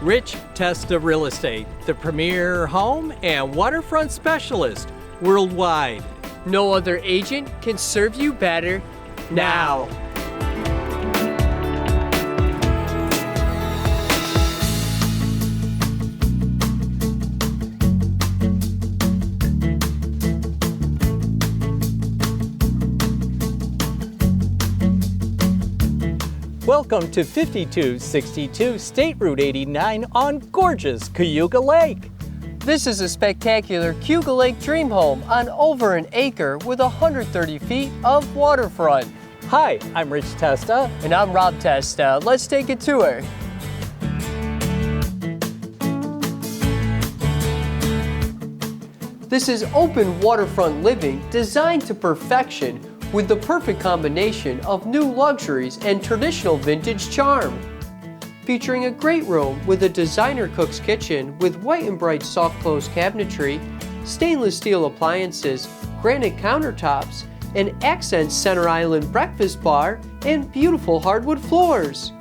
Rich Testa Real Estate, the premier home and waterfront specialist worldwide. No other agent can serve you better now. Welcome to 5262 State Route 89 on gorgeous Cayuga Lake. This is a spectacular Cayuga Lake dream home on over an acre with 130 feet of waterfront. Hi, I'm Rich Testa. And I'm Rob Testa. Let's take a tour. This is open waterfront living designed to perfection with the perfect combination of new luxuries and traditional vintage charm. Featuring a great room with a designer cook's kitchen with white and bright soft close cabinetry, stainless steel appliances, granite countertops, an accent center island breakfast bar, and beautiful hardwood floors.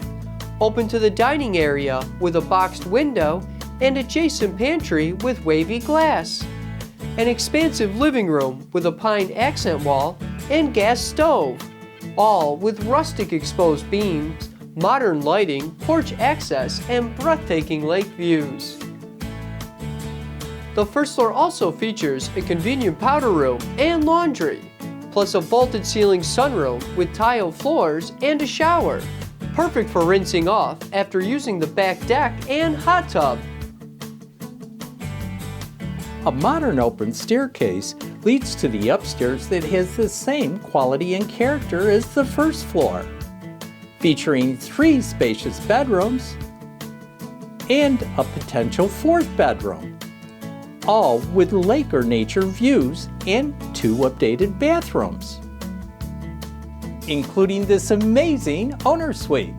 Open to the dining area with a boxed window and adjacent pantry with wavy glass. An expansive living room with a pine accent wall and gas stove, all with rustic exposed beams, modern lighting, porch access, and breathtaking lake views. The first floor also features a convenient powder room and laundry, plus a vaulted ceiling sunroom with tile floors and a shower, perfect for rinsing off after using the back deck and hot tub. A modern open staircase leads to the upstairs that has the same quality and character as the first floor, featuring 3 spacious bedrooms and a potential 4th bedroom, all with lake or nature views and 2 updated bathrooms, including this amazing owner suite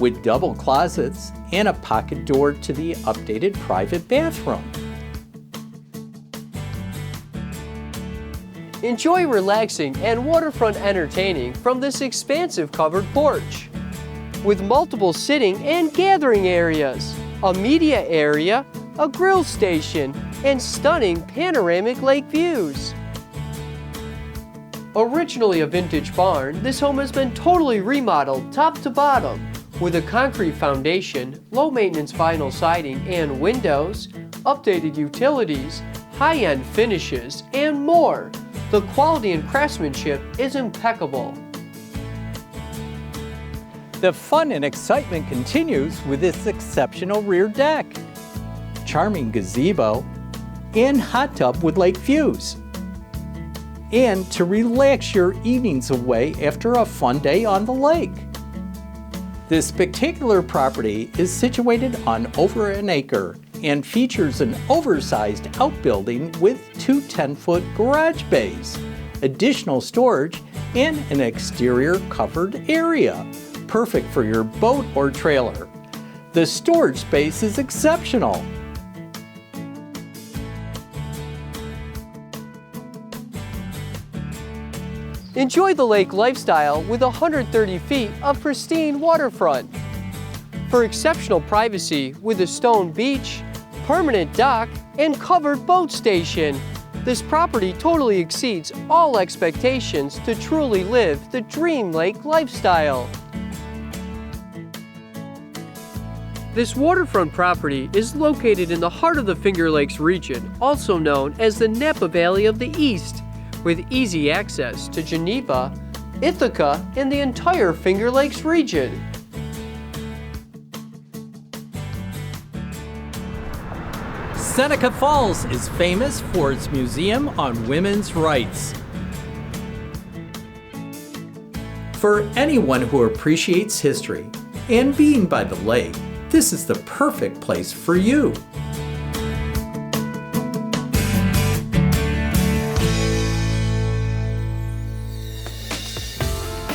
with double closets and a pocket door to the updated private bathroom. Enjoy relaxing and waterfront entertaining from this expansive covered porch. With multiple sitting and gathering areas, a media area, a grill station, and stunning panoramic lake views. Originally a vintage barn, this home has been totally remodeled top to bottom with a concrete foundation, low maintenance vinyl siding and windows, updated utilities, high-end finishes, and more. The quality and craftsmanship is impeccable. The fun and excitement continues with this exceptional rear deck, charming gazebo, and hot tub with lake views. And to relax your evenings away after a fun day on the lake. This spectacular property is situated on over an acre and features an oversized outbuilding with 2 10-foot garage bays, additional storage, and an exterior covered area, perfect for your boat or trailer. The storage space is exceptional. Enjoy the lake lifestyle with 130 feet of pristine waterfront. For exceptional privacy with a stone beach, permanent dock, and covered boat station, this property totally exceeds all expectations to truly live the dream lake lifestyle. This waterfront property is located in the heart of the Finger Lakes region, also known as the Napa Valley of the East, with easy access to Geneva, Ithaca, and the entire Finger Lakes region. Seneca Falls is famous for its museum on women's rights. For anyone who appreciates history and being by the lake, this is the perfect place for you.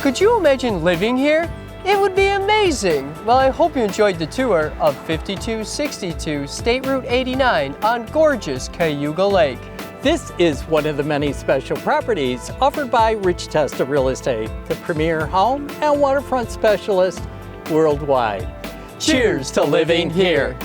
Could you imagine living here? It would be amazing! Well, I hope you enjoyed the tour of 5262 State Route 89 on gorgeous Cayuga Lake. This is one of the many special properties offered by Rich Testa Real Estate, the premier home and waterfront specialist worldwide. Cheers to living here.